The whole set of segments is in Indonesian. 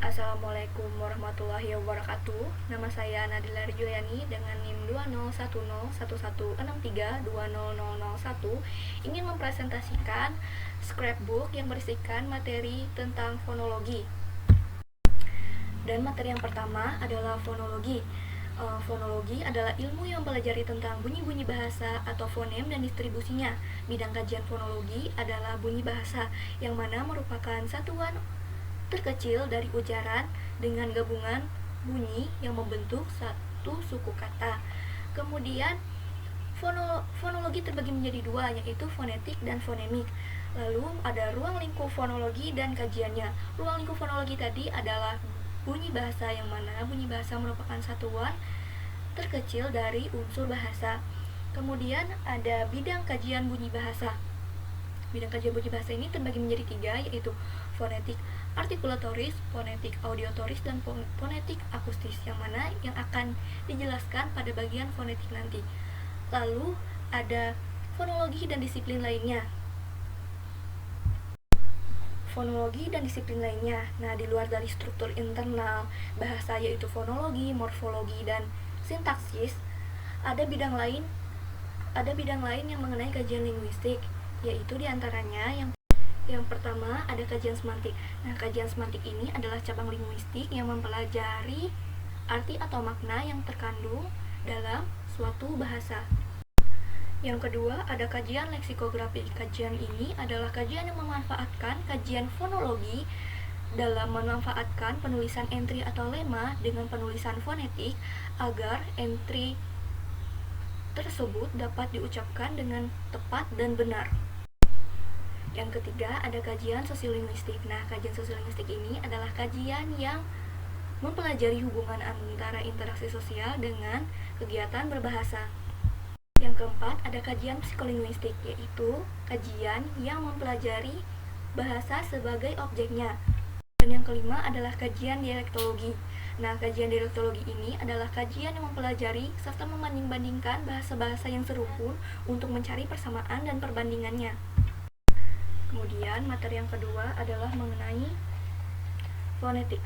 Assalamualaikum warahmatullahi wabarakatuh. Nama saya Nadila Juliani dengan NIM 20101163200001 ingin mempresentasikan scrapbook yang berisikan materi tentang fonologi. Dan materi yang pertama adalah fonologi. Fonologi adalah ilmu yang mempelajari tentang bunyi-bunyi bahasa atau fonem dan distribusinya. Bidang kajian fonologi adalah bunyi bahasa, yang mana merupakan satuan terkecil dari ujaran dengan gabungan bunyi yang membentuk satu suku kata. Kemudian fonologi terbagi menjadi dua, yaitu fonetik dan fonemik. Lalu ada ruang lingkup fonologi dan kajiannya. Ruang lingkup fonologi tadi adalah bunyi bahasa, yang mana bunyi bahasa merupakan satuan terkecil dari unsur bahasa. Kemudian ada bidang kajian bunyi bahasa. Bidang kajian bunyi bahasa ini terbagi menjadi tiga, yaitu fonetik artikulatoris, fonetik audiotoris, dan fonetik akustis, yang mana yang akan dijelaskan pada bagian fonetik nanti. Lalu ada fonologi dan disiplin lainnya. Fonologi dan disiplin lainnya. Nah, di luar dari struktur internal bahasa, yaitu fonologi, morfologi, dan sintaksis, ada bidang lain yang mengenai kajian linguistik, yaitu diantaranya yang pertama ada kajian semantik. Nah, kajian semantik ini adalah cabang linguistik yang mempelajari arti atau makna yang terkandung dalam suatu bahasa. Yang kedua ada kajian leksikografi. Kajian ini adalah kajian yang memanfaatkan kajian fonologi dalam memanfaatkan penulisan entry atau lema dengan penulisan fonetik agar entry tersebut dapat diucapkan dengan tepat dan benar. Yang ketiga ada kajian sosiolinguistik. Nah, kajian sosiolinguistik ini adalah kajian yang mempelajari hubungan antara interaksi sosial dengan kegiatan berbahasa. Yang keempat ada kajian psikolinguistik, yaitu kajian yang mempelajari bahasa sebagai objeknya. Dan yang kelima adalah kajian dialektologi. Nah, kajian dialektologi ini adalah kajian yang mempelajari serta membanding-bandingkan bahasa-bahasa yang serumpun untuk mencari persamaan dan perbandingannya. Kemudian materi yang kedua adalah mengenai fonetik.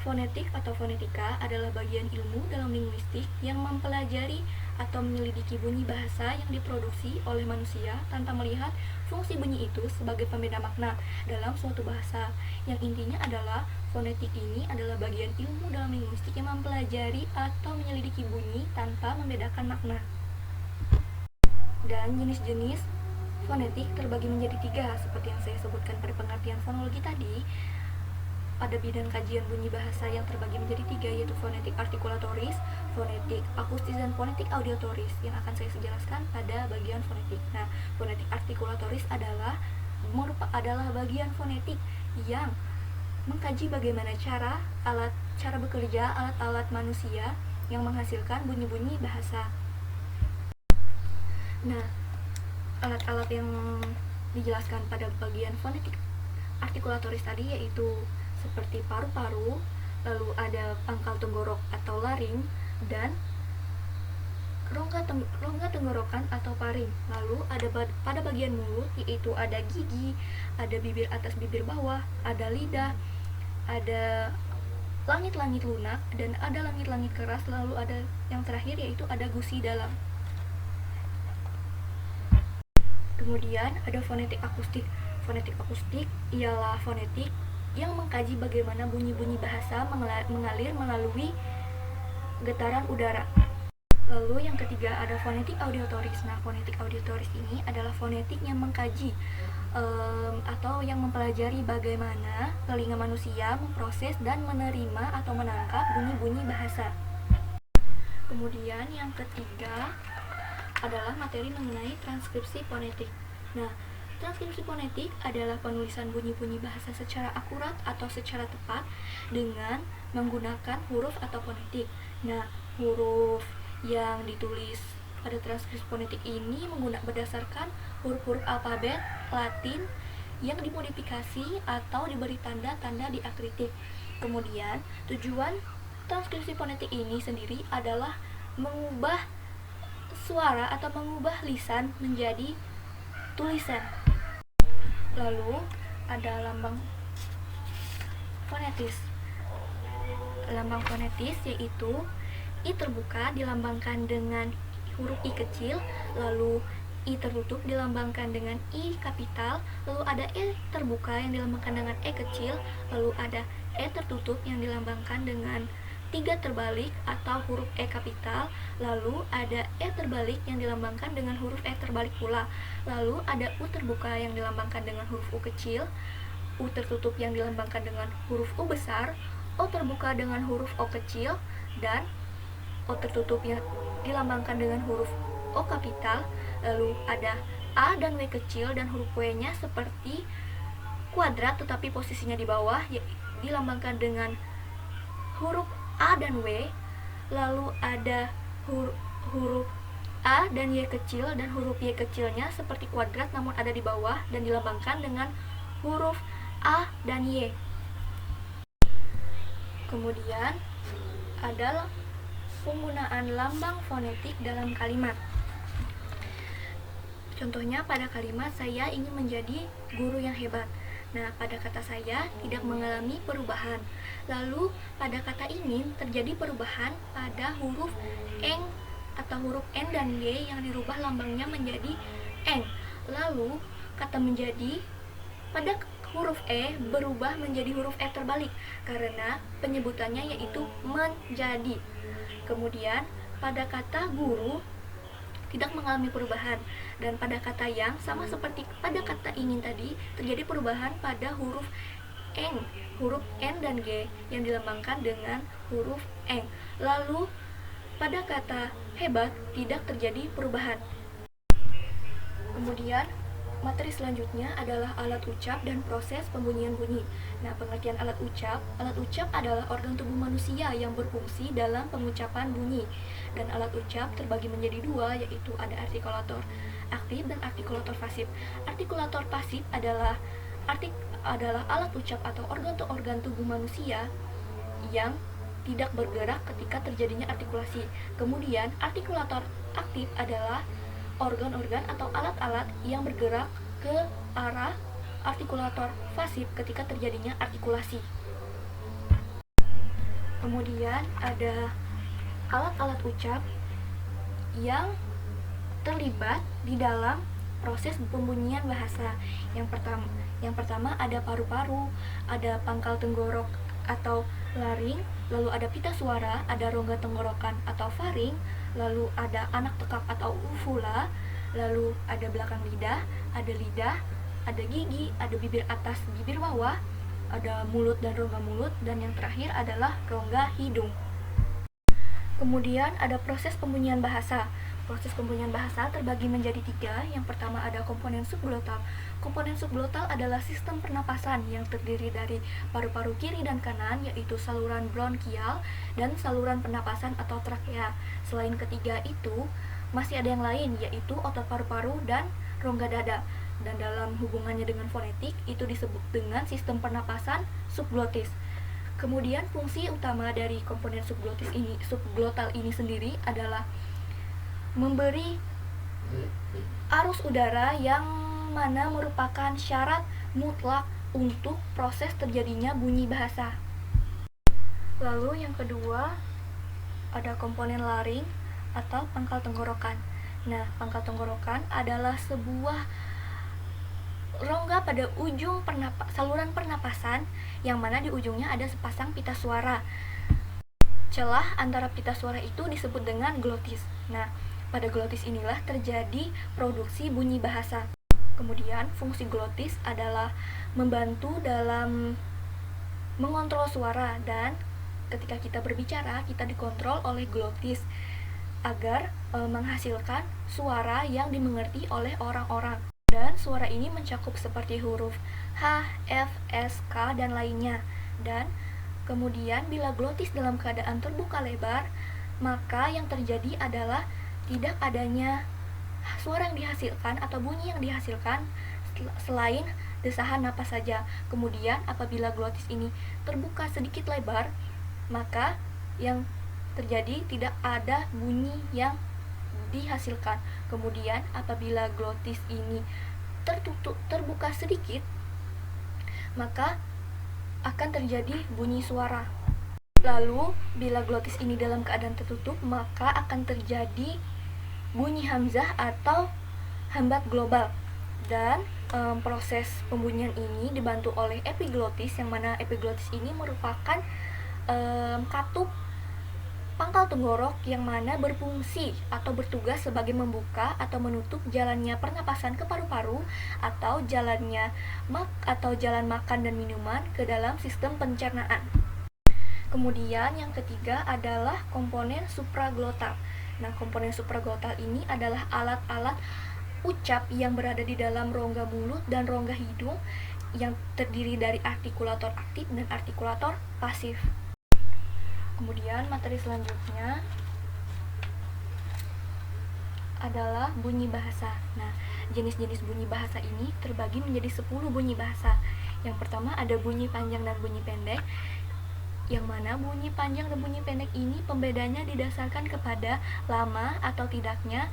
Fonetik atau fonetika adalah bagian ilmu dalam linguistik yang mempelajari atau menyelidiki bunyi bahasa yang diproduksi oleh manusia tanpa melihat fungsi bunyi itu sebagai pembeda makna dalam suatu bahasa. Yang intinya adalah fonetik ini adalah bagian ilmu dalam linguistik yang mempelajari atau menyelidiki bunyi tanpa membedakan makna. Dan jenis-jenis fonetik terbagi menjadi tiga, seperti yang saya sebutkan pada pengertian fonologi tadi. Pada bidang kajian bunyi bahasa yang terbagi menjadi tiga, yaitu fonetik artikulatoris, fonetik akustis, dan fonetik audiotoris, yang akan saya jelaskan pada bagian fonetik. Nah, fonetik artikulatoris adalah bagian fonetik yang mengkaji bagaimana cara bekerja alat-alat manusia yang menghasilkan bunyi-bunyi bahasa. Nah, alat-alat yang dijelaskan pada bagian fonetik artikulatoris tadi yaitu seperti paru-paru, lalu ada pangkal tenggorok atau laring, dan rongga tenggorokan atau paring. Lalu ada pada bagian mulut, yaitu ada gigi, ada bibir atas bibir bawah, ada lidah, ada langit-langit lunak, dan ada langit-langit keras. Lalu ada yang terakhir, yaitu ada gusi dalam. Kemudian ada fonetik akustik. Fonetik akustik ialah fonetik yang mengkaji bagaimana bunyi-bunyi bahasa mengalir melalui getaran udara. Lalu yang ketiga ada fonetik audiotoris. Nah, fonetik audiotoris ini adalah fonetik yang mengkaji atau yang mempelajari bagaimana telinga manusia memproses dan menerima atau menangkap bunyi-bunyi bahasa. Kemudian yang ketiga adalah materi mengenai transkripsi fonetik. Nah, transkripsi fonetik adalah penulisan bunyi-bunyi bahasa secara akurat atau secara tepat dengan menggunakan huruf atau fonetik. Nah, huruf yang ditulis pada transkripsi fonetik ini berdasarkan huruf-huruf alfabet Latin yang dimodifikasi atau diberi tanda-tanda diakritik. Kemudian, tujuan transkripsi fonetik ini sendiri adalah mengubah suara atau mengubah lisan menjadi tulisan. Lalu ada lambang fonetis. Lambang fonetis yaitu I terbuka dilambangkan dengan huruf I kecil, lalu I tertutup dilambangkan dengan I kapital, lalu ada E terbuka yang dilambangkan dengan E kecil, lalu ada E tertutup yang dilambangkan dengan 3 terbalik atau huruf E kapital, lalu ada E terbalik yang dilambangkan dengan huruf E terbalik pula, lalu ada U terbuka yang dilambangkan dengan huruf U kecil, U tertutup yang dilambangkan dengan huruf U besar, O terbuka dengan huruf O kecil, dan O tertutup yang dilambangkan dengan huruf O kapital, lalu ada A dan W kecil dan huruf W-nya seperti kuadrat tetapi posisinya di bawah, dilambangkan dengan huruf A dan W, lalu ada huruf A dan Y kecil dan huruf Y kecilnya seperti kuadrat namun ada di bawah dan dilambangkan dengan huruf A dan Y. Kemudian adalah penggunaan lambang fonetik dalam kalimat. Contohnya pada kalimat saya ingin menjadi guru yang hebat. Nah, pada kata saya tidak mengalami perubahan. Lalu pada kata ingin terjadi perubahan pada huruf eng atau huruf n dan y yang dirubah lambangnya menjadi eng. Lalu kata menjadi pada huruf E berubah menjadi huruf E terbalik karena penyebutannya yaitu menjadi. Kemudian pada kata guru tidak mengalami perubahan, dan pada kata yang sama seperti pada kata ingin tadi terjadi perubahan pada huruf eng, huruf n dan g yang dilambangkan dengan huruf eng. Lalu pada kata hebat tidak terjadi perubahan. Kemudian materi selanjutnya adalah alat ucap dan proses pembunyian bunyi. Nah, pengertian alat ucap adalah organ tubuh manusia yang berfungsi dalam pengucapan bunyi. Dan alat ucap terbagi menjadi dua, yaitu ada artikulator aktif dan artikulator pasif. Artikulator pasif adalah alat ucap atau organ tubuh manusia yang tidak bergerak ketika terjadinya artikulasi. Kemudian artikulator aktif adalah organ-organ atau alat-alat yang bergerak ke arah artikulator pasif ketika terjadinya artikulasi. Kemudian ada alat-alat ucap yang terlibat di dalam proses pembunyian bahasa. Yang pertama ada paru-paru, ada pangkal tenggorok atau laring, lalu ada pita suara, ada rongga tenggorokan atau faring, lalu ada anak tekak atau uvula, lalu ada belakang lidah, ada gigi, ada bibir atas, bibir bawah, ada mulut dan rongga mulut, dan yang terakhir adalah rongga hidung. Kemudian ada proses pembunyian bahasa. Proses pembunyian bahasa terbagi menjadi 3. Yang pertama ada komponen subglotal. Komponen subglotal adalah sistem pernapasan yang terdiri dari paru-paru kiri dan kanan, yaitu saluran bronkial dan saluran pernapasan atau trakea. Selain ketiga itu, masih ada yang lain, yaitu otot paru-paru dan rongga dada. Dan dalam hubungannya dengan fonetik, itu disebut dengan sistem pernapasan subglotis. Kemudian fungsi utama dari komponen subglotal ini sendiri adalah memberi arus udara yang mana merupakan syarat mutlak untuk proses terjadinya bunyi bahasa. Lalu yang kedua ada komponen laring atau pangkal tenggorokan. Nah, pangkal tenggorokan adalah sebuah rongga pada ujung saluran pernapasan yang mana di ujungnya ada sepasang pita suara. Celah antara pita suara itu disebut dengan glotis. Nah, pada glotis inilah terjadi produksi bunyi bahasa. Kemudian fungsi glotis adalah membantu dalam mengontrol suara, dan ketika kita berbicara kita dikontrol oleh glotis agar menghasilkan suara yang dimengerti oleh orang-orang. Dan suara ini mencakup seperti huruf H, F, S, K, dan lainnya. Dan kemudian bila glotis dalam keadaan terbuka lebar, maka yang terjadi adalah tidak adanya suara yang dihasilkan atau bunyi yang dihasilkan selain desahan napas saja. Kemudian apabila glotis ini terbuka sedikit lebar, maka yang terjadi tidak ada bunyi yang dihasilkan. Kemudian apabila glotis ini terbuka sedikit, maka akan terjadi bunyi suara. Lalu, bila glotis ini dalam keadaan tertutup, maka akan terjadi bunyi hamzah atau hambat global. Dan proses pembunyian ini dibantu oleh epiglotis, yang mana epiglotis ini merupakan katup pangkal tenggorok yang mana berfungsi atau bertugas sebagai membuka atau menutup jalannya pernapasan ke paru-paru atau jalan makan dan minuman ke dalam sistem pencernaan. Kemudian yang ketiga adalah komponen supraglotal. Nah, komponen supraglotal ini adalah alat-alat ucap yang berada di dalam rongga mulut dan rongga hidung yang terdiri dari artikulator aktif dan artikulator pasif. Kemudian materi selanjutnya adalah bunyi bahasa. Nah, jenis-jenis bunyi bahasa ini terbagi menjadi 10 bunyi bahasa. Yang pertama ada bunyi panjang dan bunyi pendek, yang mana bunyi panjang dan bunyi pendek ini pembedanya didasarkan kepada lama atau tidaknya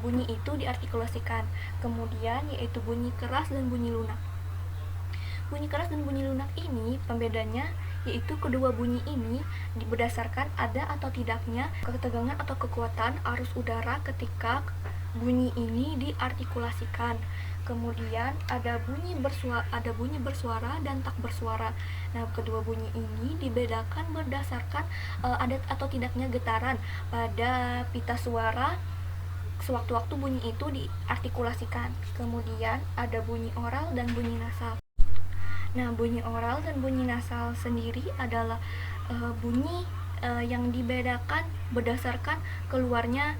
bunyi itu diartikulasikan. Kemudian yaitu bunyi keras dan bunyi lunak. Bunyi keras dan bunyi lunak ini pembedanya yaitu kedua bunyi ini berdasarkan ada atau tidaknya ketegangan atau kekuatan arus udara ketika bunyi ini diartikulasikan. Kemudian ada bunyi bersuara dan tak bersuara. Nah, kedua bunyi ini dibedakan berdasarkan ada atau tidaknya getaran pada pita suara sewaktu-waktu bunyi itu diartikulasikan. Kemudian ada bunyi oral dan bunyi nasal. Nah, bunyi oral dan bunyi nasal sendiri adalah bunyi yang dibedakan berdasarkan keluarnya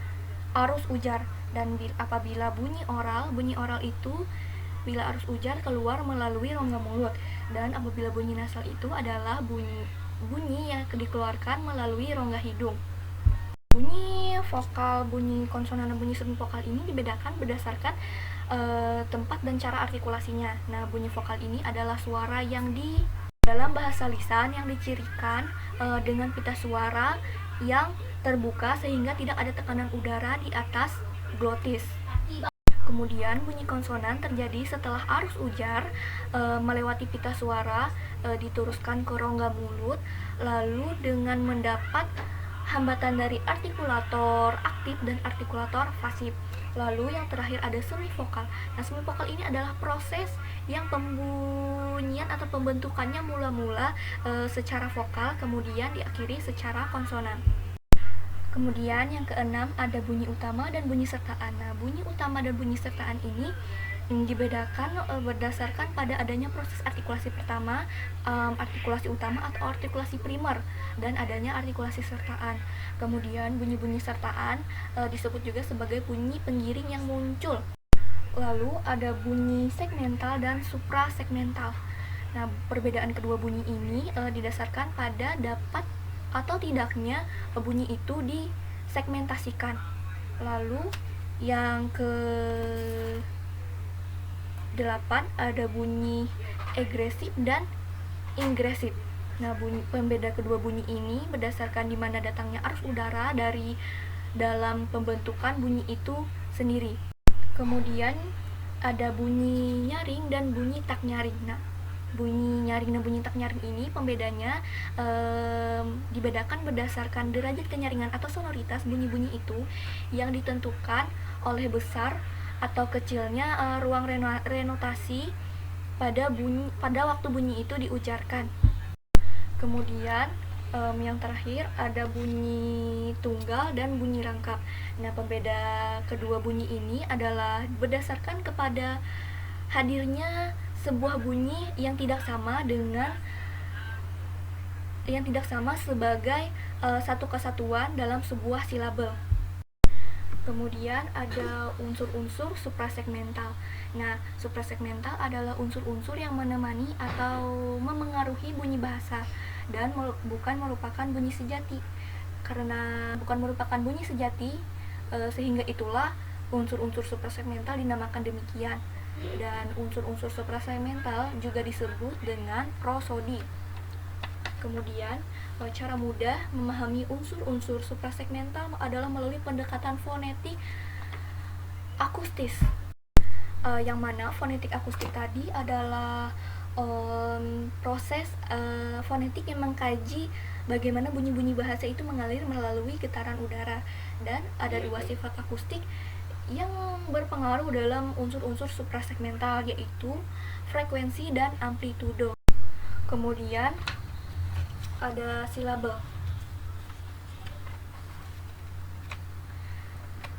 arus ujar. Dan apabila bunyi oral itu bila arus ujar keluar melalui rongga mulut. Dan apabila bunyi nasal itu adalah bunyi yang dikeluarkan melalui rongga hidung. Bunyi vokal, bunyi konsonan, dan bunyi semi vokal ini dibedakan berdasarkan tempat dan cara artikulasinya. Nah, bunyi vokal ini adalah suara yang di dalam bahasa lisan yang dicirikan dengan pita suara yang terbuka sehingga tidak ada tekanan udara di atas glotis. Kemudian bunyi konsonan terjadi setelah arus ujar melewati pita suara diteruskan ke rongga mulut, lalu dengan mendapat hambatan dari artikulator aktif dan artikulator pasif. Lalu yang terakhir ada semi vokal. Nah, semi vokal ini adalah proses yang pembunyian atau pembentukannya mula-mula secara vokal kemudian diakhiri secara konsonan. Kemudian yang keenam ada bunyi utama dan bunyi sertaan. Nah, bunyi utama dan bunyi sertaan ini dibedakan berdasarkan pada adanya proses artikulasi pertama, artikulasi utama atau artikulasi primer, dan adanya artikulasi sertaan. Kemudian bunyi-bunyi sertaan disebut juga sebagai bunyi penggiring yang muncul. Lalu ada bunyi segmental dan suprasegmental. Nah, perbedaan kedua bunyi ini didasarkan pada dapat atau tidaknya bunyi itu disegmentasikan. Lalu yang ke 8 ada bunyi agresif dan ingresif. Nah, pembeda kedua bunyi ini berdasarkan di mana datangnya arus udara dari dalam pembentukan bunyi itu sendiri. Kemudian ada bunyi nyaring dan bunyi tak nyaring. Nah, bunyi nyaring dan bunyi tak nyaring ini pembedanya dibedakan berdasarkan derajat kenyaringan atau sonoritas bunyi-bunyi itu yang ditentukan oleh besar atau kecilnya ruang renotasi pada waktu bunyi itu diujarkan. Kemudian yang terakhir ada bunyi tunggal dan bunyi rangkap. Nah, pembeda kedua bunyi ini adalah berdasarkan kepada hadirnya sebuah bunyi yang tidak sama sebagai satu kesatuan dalam sebuah silabel. Kemudian ada unsur-unsur suprasegmental. Nah, suprasegmental adalah unsur-unsur yang menemani atau memengaruhi bunyi bahasa dan bukan merupakan bunyi sejati. Karena bukan merupakan bunyi sejati, sehingga itulah unsur-unsur suprasegmental dinamakan demikian. Dan unsur-unsur suprasegmental juga disebut dengan prosodi. Kemudian, cara mudah memahami unsur-unsur suprasegmental adalah melalui pendekatan fonetik akustis. Yang mana fonetik akustik tadi adalah proses fonetik yang mengkaji bagaimana bunyi-bunyi bahasa itu mengalir melalui getaran udara, dan ada dua sifat akustik yang berpengaruh dalam unsur-unsur suprasegmental, yaitu frekuensi dan amplitudo. Kemudian ada silabel.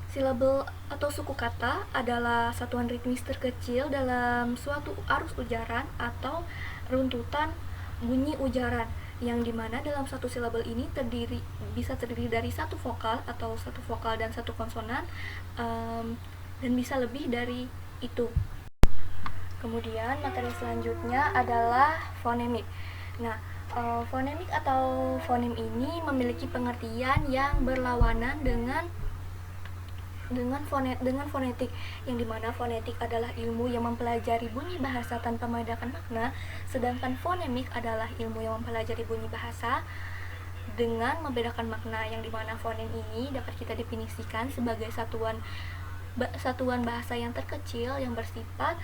Silabel atau suku kata adalah satuan ritmis terkecil dalam suatu arus ujaran atau runtutan bunyi ujaran, yang dimana dalam satu silabel ini bisa terdiri dari satu vokal atau satu vokal dan satu konsonan, dan bisa lebih dari itu. Kemudian materi selanjutnya adalah fonemik. Nah, fonemik atau fonem ini memiliki pengertian yang berlawanan dengan fonetik, yang dimana fonetik adalah ilmu yang mempelajari bunyi bahasa tanpa membedakan makna, sedangkan fonemik adalah ilmu yang mempelajari bunyi bahasa dengan membedakan makna, yang dimana fonem ini dapat kita definisikan sebagai satuan bahasa yang terkecil yang bersifat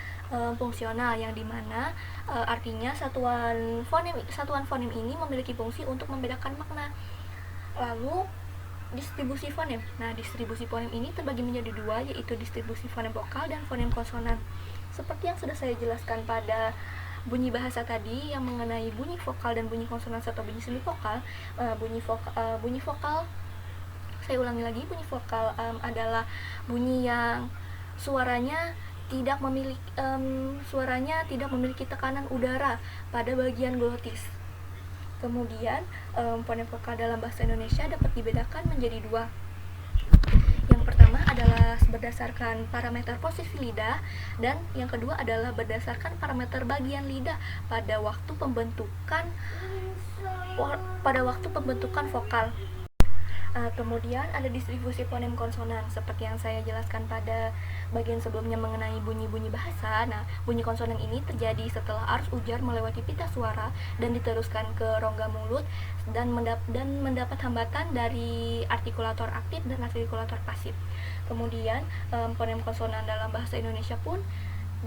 fungsional, yang dimana artinya satuan fonem ini memiliki fungsi untuk membedakan makna. Lalu distribusi fonem. Nah, distribusi fonem ini terbagi menjadi dua, yaitu distribusi fonem vokal dan fonem konsonan. Seperti yang sudah saya jelaskan pada bunyi bahasa tadi yang mengenai bunyi vokal dan bunyi konsonan serta bunyi semi vokal. Bunyi vokal, saya ulangi lagi, bunyi vokal adalah bunyi yang suaranya tidak memiliki tekanan udara pada bagian glotis. Kemudian fonem vokal dalam bahasa Indonesia dapat dibedakan menjadi dua. Yang pertama adalah berdasarkan parameter posisi lidah, dan yang kedua adalah berdasarkan parameter bagian lidah pada waktu pembentukan vokal. Kemudian ada distribusi fonem konsonan, seperti yang saya jelaskan pada bagian sebelumnya mengenai bunyi-bunyi bahasa. Nah, bunyi konsonan ini terjadi setelah arus ujar melewati pita suara dan diteruskan ke rongga mulut dan mendapat hambatan dari artikulator aktif dan artikulator pasif. Kemudian fonem konsonan dalam bahasa Indonesia pun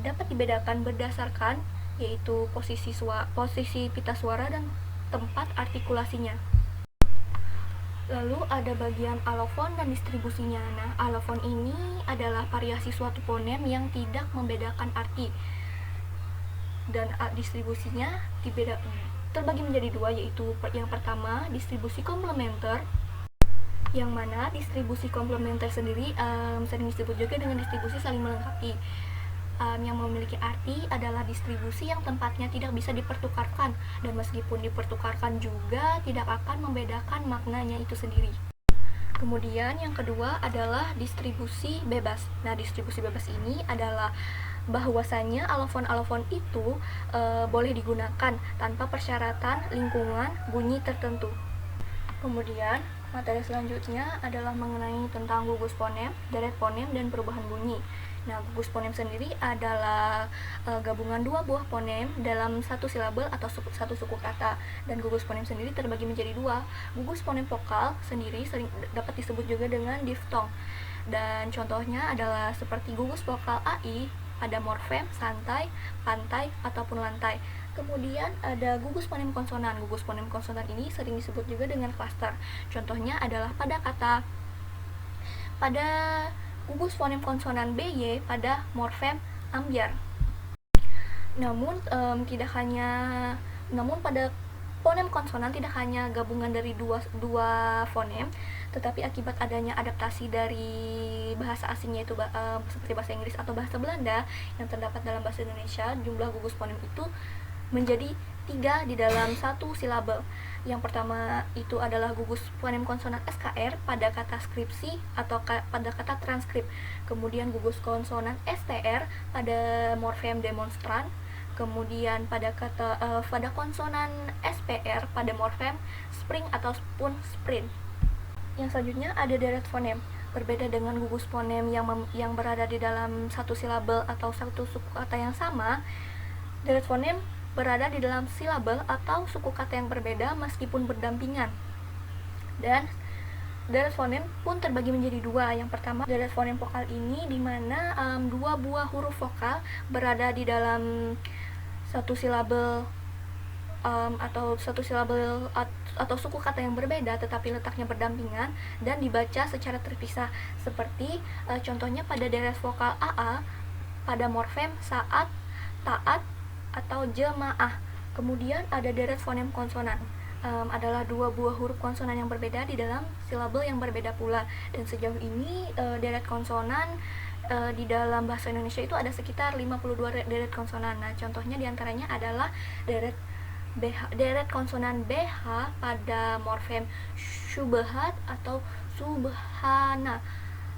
dapat dibedakan berdasarkan yaitu posisi pita suara dan tempat artikulasinya. Lalu ada bagian alofon dan distribusinya. Nah, alofon ini adalah variasi suatu fonem yang tidak membedakan arti. Dan distribusinya terbagi menjadi dua, yaitu yang pertama distribusi komplementer, yang mana distribusi komplementer sendiri sering disebut juga dengan distribusi saling melengkapi. Yang memiliki arti adalah distribusi yang tempatnya tidak bisa dipertukarkan, dan meskipun dipertukarkan juga tidak akan membedakan maknanya itu sendiri. Kemudian yang kedua adalah distribusi bebas. Nah, distribusi bebas ini adalah bahwasanya alofon-alofon itu boleh digunakan tanpa persyaratan lingkungan bunyi tertentu. Kemudian materi selanjutnya adalah mengenai tentang gugus fonem, deret fonem, dan perubahan bunyi. Nah, gugus fonem sendiri adalah gabungan dua buah fonem dalam satu silabel atau satu suku kata, dan gugus fonem sendiri terbagi menjadi dua. Gugus fonem vokal sendiri sering dapat disebut juga dengan diftong, dan contohnya adalah seperti gugus vokal AI pada morfem santai, pantai, ataupun lantai. Kemudian ada gugus fonem konsonan. Gugus fonem konsonan ini sering disebut juga dengan klaster. Contohnya adalah pada gugus fonem konsonan BY pada morfem ambyar. Namun pada fonem konsonan tidak hanya gabungan dari dua fonem, tetapi akibat adanya adaptasi dari bahasa asing, yaitu seperti bahasa Inggris atau bahasa Belanda yang terdapat dalam bahasa Indonesia, jumlah gugus fonem itu menjadi 3 di dalam satu silabel. Yang pertama itu adalah gugus fonem konsonan SKR pada kata skripsi atau pada kata transkrip. Kemudian gugus konsonan STR pada morfem demonstran. Kemudian pada konsonan SPR pada morfem spring ataupun sprint. Yang selanjutnya ada deret fonem. Berbeda dengan gugus fonem yang berada di dalam satu silabel atau satu suku kata yang sama, deret fonem berada di dalam silabel atau suku kata yang berbeda meskipun berdampingan. Dan deret fonem pun terbagi menjadi dua. Yang pertama, deret fonem vokal ini di mana dua buah huruf vokal berada di dalam satu silabel atau suku kata yang berbeda tetapi letaknya berdampingan dan dibaca secara terpisah, seperti contohnya pada deret vokal aa pada morfem saat, taat, atau jemaah. Kemudian ada deret fonem konsonan, adalah dua buah huruf konsonan yang berbeda di dalam silabel yang berbeda pula. Dan sejauh ini deret konsonan di dalam bahasa Indonesia itu ada sekitar 52 deret konsonan. Nah, contohnya diantaranya adalah deret konsonan BH pada morfem syubhat atau subhana.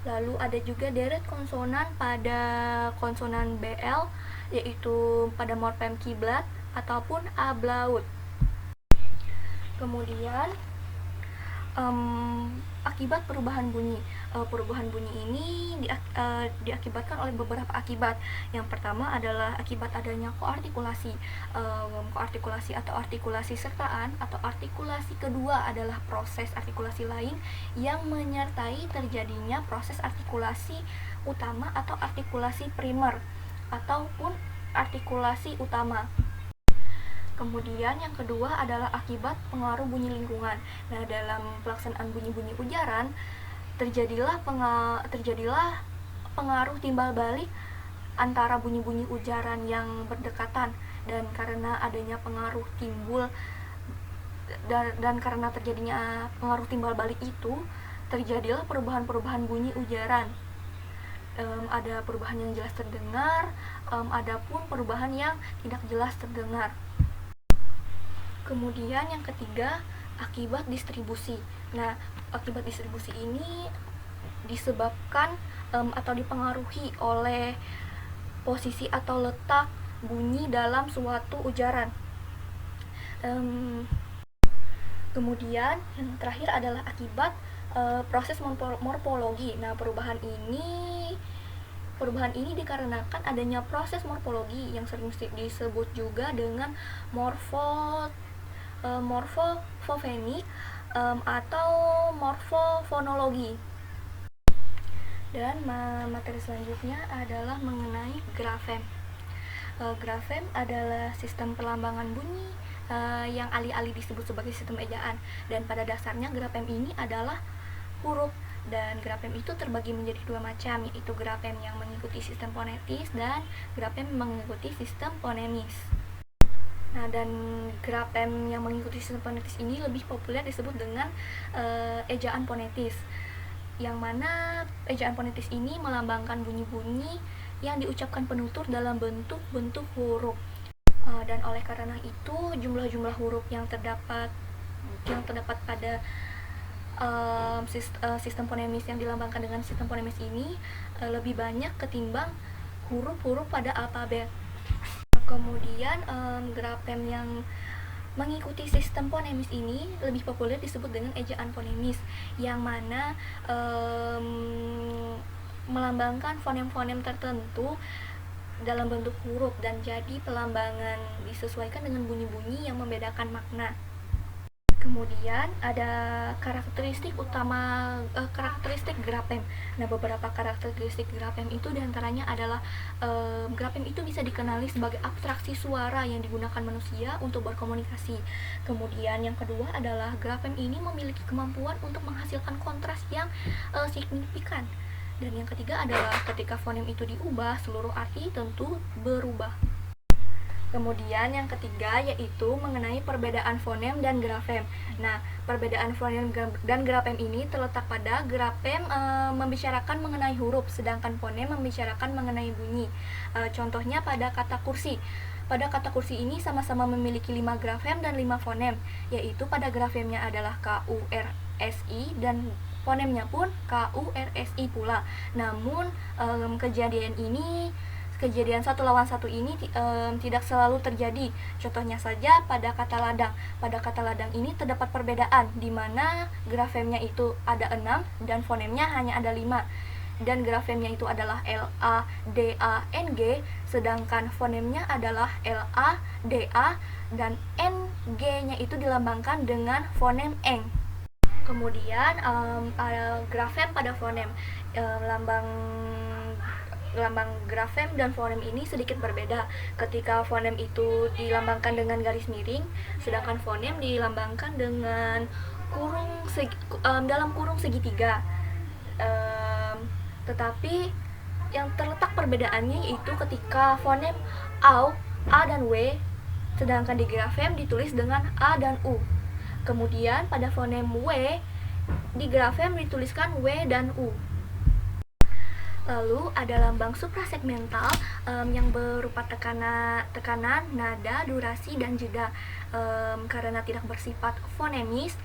Lalu ada juga deret konsonan pada konsonan BL, yaitu pada morfem kiblat ataupun ablaut. Kemudian akibat perubahan bunyi. Perubahan bunyi ini diakibatkan oleh beberapa akibat. Yang pertama adalah akibat adanya koartikulasi. Koartikulasi atau artikulasi sertaan atau artikulasi kedua adalah proses artikulasi lain yang menyertai terjadinya proses artikulasi utama atau artikulasi primer ataupun artikulasi utama. Kemudian yang kedua adalah akibat pengaruh bunyi lingkungan. Nah, dalam pelaksanaan bunyi-bunyi ujaran terjadilah pengaruh timbal balik antara bunyi-bunyi ujaran yang berdekatan, dan karena adanya pengaruh timbul dan karena terjadinya pengaruh timbal balik itu terjadilah perubahan-perubahan bunyi ujaran. Ada perubahan yang jelas terdengar, adapun perubahan yang tidak jelas terdengar. Kemudian yang ketiga, akibat distribusi. Nah, akibat distribusi ini disebabkan atau dipengaruhi oleh posisi atau letak bunyi dalam suatu ujaran. Kemudian yang terakhir adalah akibat proses morfologi. Nah, perubahan ini dikarenakan adanya proses morfologi yang sering disebut juga dengan morfofenik atau morfofonologi. Dan materi selanjutnya adalah mengenai grafem. Grafem adalah sistem perlambangan bunyi yang alih-alih disebut sebagai sistem ejaan, dan pada dasarnya grafem ini adalah huruf. Dan grafem itu terbagi menjadi dua macam, yaitu grafem yang mengikuti sistem fonetis dan grafem yang mengikuti sistem fonemis. Nah, dan grafem yang mengikuti sistem fonetis ini lebih populer disebut dengan ejaan fonetis, yang mana ejaan fonetis ini melambangkan bunyi-bunyi yang diucapkan penutur dalam bentuk huruf. Dan oleh karena itu jumlah-jumlah huruf yang terdapat pada sistem fonemis yang dilambangkan dengan sistem fonemis ini lebih banyak ketimbang huruf-huruf pada alfabet. Kemudian grafem yang mengikuti sistem fonemis ini lebih populer disebut dengan ejaan fonemis, yang mana melambangkan fonem-fonem tertentu dalam bentuk huruf, dan jadi pelambangan disesuaikan dengan bunyi-bunyi yang membedakan makna. Kemudian ada karakteristik grafem. Nah, beberapa karakteristik grafem itu diantaranya adalah grafem itu bisa dikenali sebagai abstraksi suara yang digunakan manusia untuk berkomunikasi. Kemudian yang kedua adalah grafem ini memiliki kemampuan untuk menghasilkan kontras yang signifikan. Dan yang ketiga adalah ketika fonem itu diubah, seluruh arti tentu berubah. Kemudian yang ketiga yaitu mengenai perbedaan fonem dan grafem. Nah, perbedaan fonem dan grafem ini terletak pada grafem membicarakan mengenai huruf, sedangkan fonem membicarakan mengenai bunyi. Contohnya pada kata kursi. Pada kata kursi ini sama-sama memiliki 5 grafem dan 5 fonem, yaitu pada grafemnya adalah KURSI dan fonemnya pun KURSI pula. Namun kejadian satu lawan satu ini tidak selalu terjadi. Contohnya saja pada kata ladang. Pada kata ladang ini terdapat perbedaan, di mana grafemnya itu ada 6 dan fonemnya hanya ada 5. Dan grafemnya itu adalah LADANG, sedangkan fonemnya adalah LADA, dan NG-nya itu dilambangkan dengan fonem eng. Kemudian grafem pada fonem, lambang lambang grafem dan fonem ini sedikit berbeda. Ketika fonem itu dilambangkan dengan garis miring, sedangkan fonem dilambangkan dengan dalam kurung segitiga. Tetapi yang terletak perbedaannya itu ketika fonem A dan W, sedangkan di grafem ditulis dengan A dan U. Kemudian pada fonem W di grafem dituliskan W dan U. Lalu ada lambang suprasegmental yang berupa tekanan, nada, durasi, dan jeda. Karena tidak bersifat fonemis,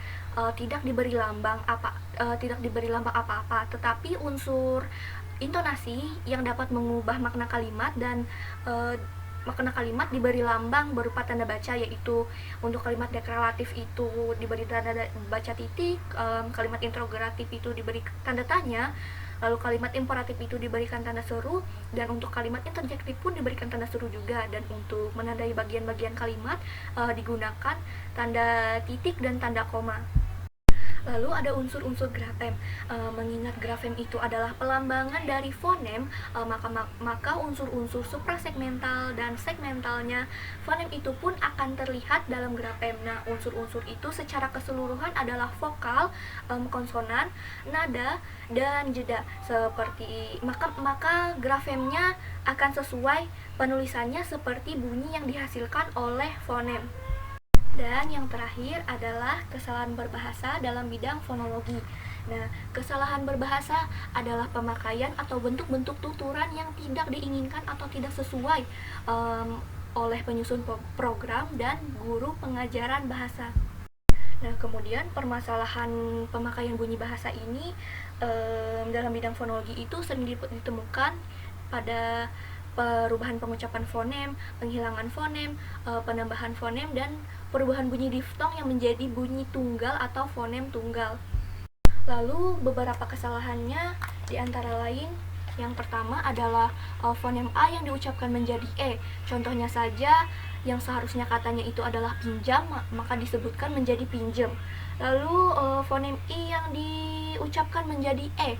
tidak diberi lambang apa-apa, tetapi unsur intonasi yang dapat mengubah makna kalimat dan makna kalimat diberi lambang berupa tanda baca, yaitu untuk kalimat deklaratif itu diberi tanda baca titik, kalimat interrogatif itu diberi tanda tanya, lalu kalimat imperatif itu diberikan tanda seru, dan untuk kalimat interjektif pun diberikan tanda seru juga. Dan untuk menandai bagian-bagian kalimat digunakan tanda titik dan tanda koma. Lalu ada unsur-unsur grafem. Mengingat grafem itu adalah pelambangan dari fonem, maka unsur-unsur suprasegmental dan segmentalnya fonem itu pun akan terlihat dalam grafem. Nah, unsur-unsur itu secara keseluruhan adalah vokal, konsonan, nada, dan jeda. Maka grafemnya akan sesuai penulisannya seperti bunyi yang dihasilkan oleh fonem. Dan yang terakhir adalah kesalahan berbahasa dalam bidang fonologi. Nah, kesalahan berbahasa adalah pemakaian atau bentuk-bentuk tuturan yang tidak diinginkan atau tidak sesuai oleh penyusun program dan guru pengajaran bahasa. Nah, kemudian permasalahan pemakaian bunyi bahasa ini dalam bidang fonologi itu sering ditemukan pada perubahan pengucapan fonem, penghilangan fonem, penambahan fonem, dan perubahan bunyi diftong yang menjadi bunyi tunggal atau fonem tunggal. Lalu beberapa kesalahannya diantara lain, yang pertama adalah fonem A yang diucapkan menjadi E. Contohnya saja, yang seharusnya katanya itu adalah pinjam, maka disebutkan menjadi pinjem. Lalu fonem I yang diucapkan menjadi E.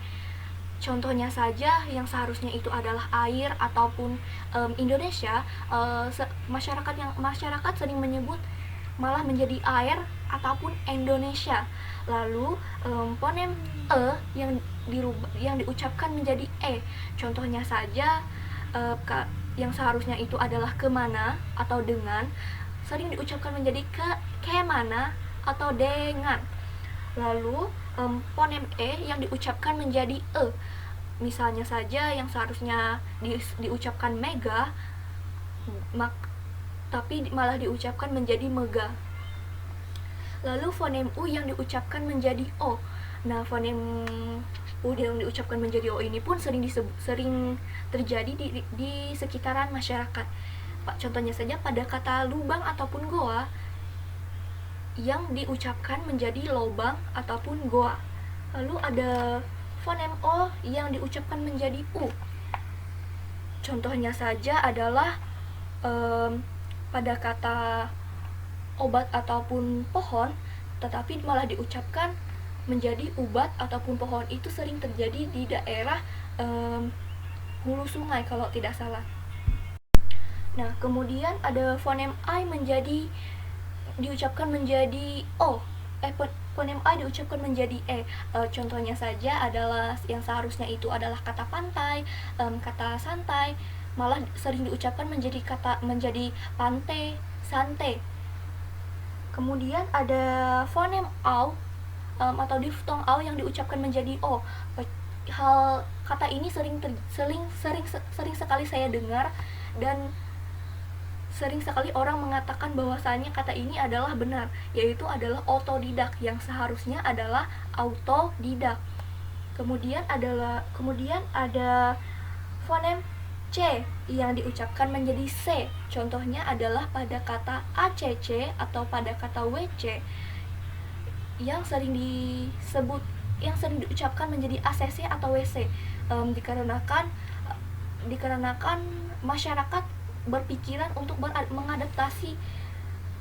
Contohnya saja, yang seharusnya itu adalah air ataupun Indonesia, masyarakat sering menyebut malah menjadi air ataupun Indonesia. Lalu fonem E yang diucapkan menjadi E. Contohnya saja, yang seharusnya itu adalah kemana atau dengan, sering diucapkan menjadi kemana atau dengan. Lalu fonem E yang diucapkan menjadi E. Misalnya saja, yang seharusnya diucapkan mega, tapi malah diucapkan menjadi mega. Lalu fonem U yang diucapkan menjadi O. Nah, fonem U yang diucapkan menjadi O ini pun sering terjadi di sekitaran masyarakat. Contohnya saja pada kata lubang ataupun goa, yang diucapkan menjadi lobang ataupun goa. Lalu ada fonem O yang diucapkan menjadi U. Contohnya saja adalah pada kata obat ataupun pohon, tetapi malah diucapkan menjadi ubat ataupun pohon. Itu sering terjadi di daerah hulu sungai kalau tidak salah. Nah, kemudian ada fonem I diucapkan menjadi O. Fonem I diucapkan menjadi E. Contohnya saja adalah yang seharusnya itu adalah kata pantai, kata santai, malah sering diucapkan menjadi pantai, sante. Kemudian ada fonem AU atau diftong AU yang diucapkan menjadi O. Kata ini sering sekali saya dengar, dan sering sekali orang mengatakan bahwasanya kata ini adalah benar, yaitu adalah otodidak, yang seharusnya adalah autodidak. Kemudian ada fonem C yang diucapkan menjadi C. Contohnya adalah pada kata ACC atau pada kata WC, yang sering diucapkan menjadi ACC atau WC, dikarenakan masyarakat berpikiran untuk mengadaptasi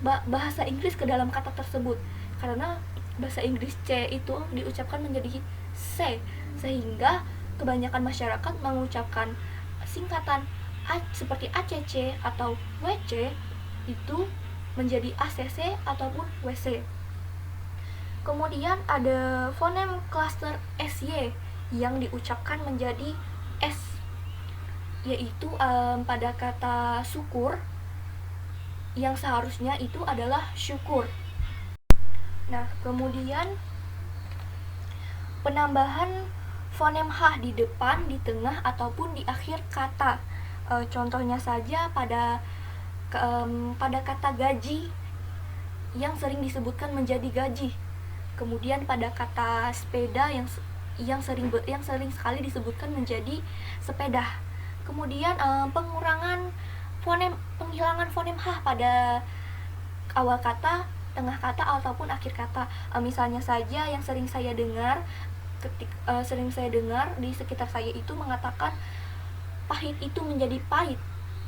bahasa Inggris ke dalam kata tersebut, karena bahasa Inggris C itu diucapkan menjadi C, sehingga kebanyakan masyarakat mengucapkan singkatan seperti ACC atau WC itu menjadi ACC ataupun WC. Kemudian ada fonem cluster SY yang diucapkan menjadi S, yaitu pada kata syukur yang seharusnya itu adalah syukur. Nah, kemudian penambahan fonem H di depan, di tengah, ataupun di akhir kata. Contohnya saja pada kata gaji yang sering disebutkan menjadi gaji. Kemudian pada kata sepeda yang sering sekali disebutkan menjadi sepeda. Kemudian penghilangan fonem H pada awal kata, tengah kata, ataupun akhir kata. Misalnya saja yang sering saya dengar di sekitar saya itu mengatakan pahit itu menjadi pahit,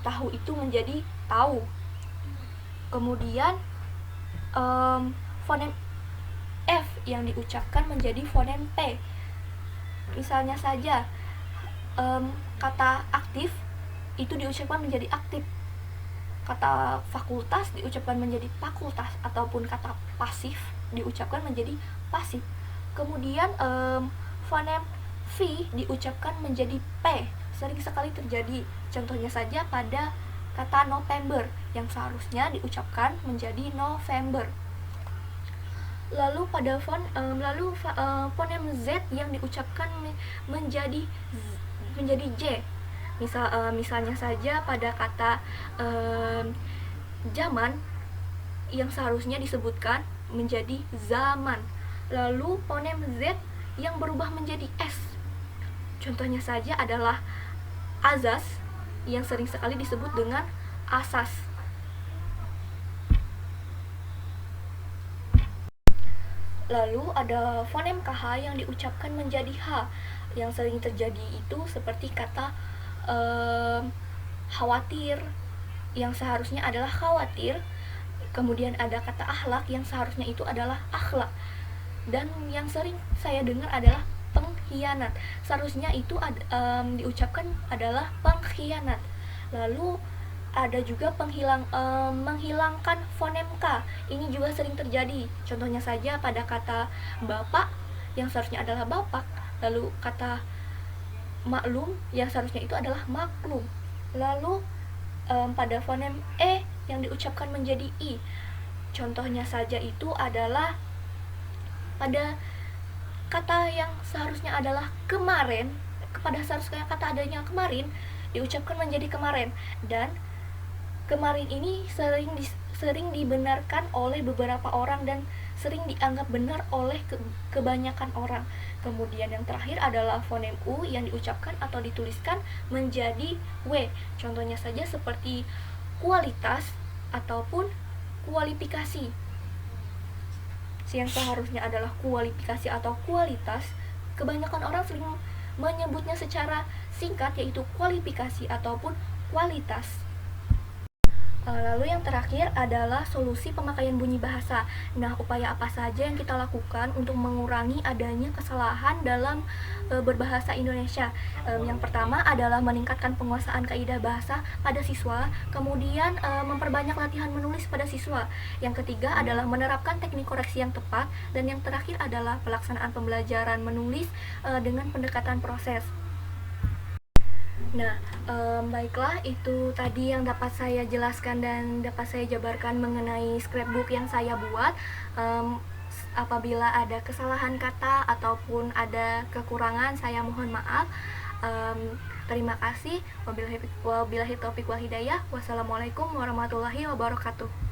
tahu itu menjadi tahu. Kemudian fonem F yang diucapkan menjadi fonem P. Misalnya saja kata aktif itu diucapkan menjadi aktif, kata fakultas diucapkan menjadi fakultas, ataupun kata pasif diucapkan menjadi pasif. Kemudian fonem V diucapkan menjadi P, sering sekali terjadi. Contohnya saja pada kata November yang seharusnya diucapkan menjadi November. Lalu pada fonem Z yang diucapkan menjadi J. Misalnya saja pada kata zaman yang seharusnya disebutkan menjadi zaman. Lalu fonem Z yang berubah menjadi S. Contohnya saja adalah azas yang sering sekali disebut dengan asas. Lalu ada fonem KH yang diucapkan menjadi H. Yang sering terjadi itu seperti kata khawatir yang seharusnya adalah khawatir. Kemudian ada kata akhlak yang seharusnya itu adalah akhlak. Dan yang sering saya dengar adalah pengkhianat. Seharusnya itu diucapkan adalah pengkhianat. Lalu ada juga menghilangkan fonem K. Ini juga sering terjadi. Contohnya saja pada kata bapak yang seharusnya adalah bapak, lalu kata maklum yang seharusnya itu adalah maklum. Lalu pada fonem E yang diucapkan menjadi I. Contohnya saja itu adalah pada kata yang seharusnya adalah kemarin, kepada seharusnya kata adanya kemarin diucapkan menjadi kemarin. Dan kemarin ini sering dibenarkan oleh beberapa orang dan sering dianggap benar oleh kebanyakan orang. Kemudian yang terakhir adalah fonem U yang diucapkan atau dituliskan menjadi W. Contohnya saja seperti kualitas ataupun kualifikasi. Yang seharusnya adalah kualifikasi atau kualitas, kebanyakan orang sering menyebutnya secara singkat yaitu kualifikasi ataupun kualitas. Lalu yang terakhir adalah solusi pemakaian bunyi bahasa. Nah, upaya apa saja yang kita lakukan untuk mengurangi adanya kesalahan dalam berbahasa Indonesia? Yang pertama adalah meningkatkan penguasaan kaidah bahasa pada siswa, kemudian memperbanyak latihan menulis pada siswa. Yang ketiga adalah menerapkan teknik koreksi yang tepat, dan yang terakhir adalah pelaksanaan pembelajaran menulis dengan pendekatan proses. Nah, baiklah, itu tadi yang dapat saya jelaskan dan dapat saya jabarkan mengenai scrapbook yang saya buat. Apabila ada kesalahan kata ataupun ada kekurangan, saya mohon maaf. Terima kasih. Wabillahi taufiq wal hidayah. Wassalamualaikum warahmatullahi wabarakatuh.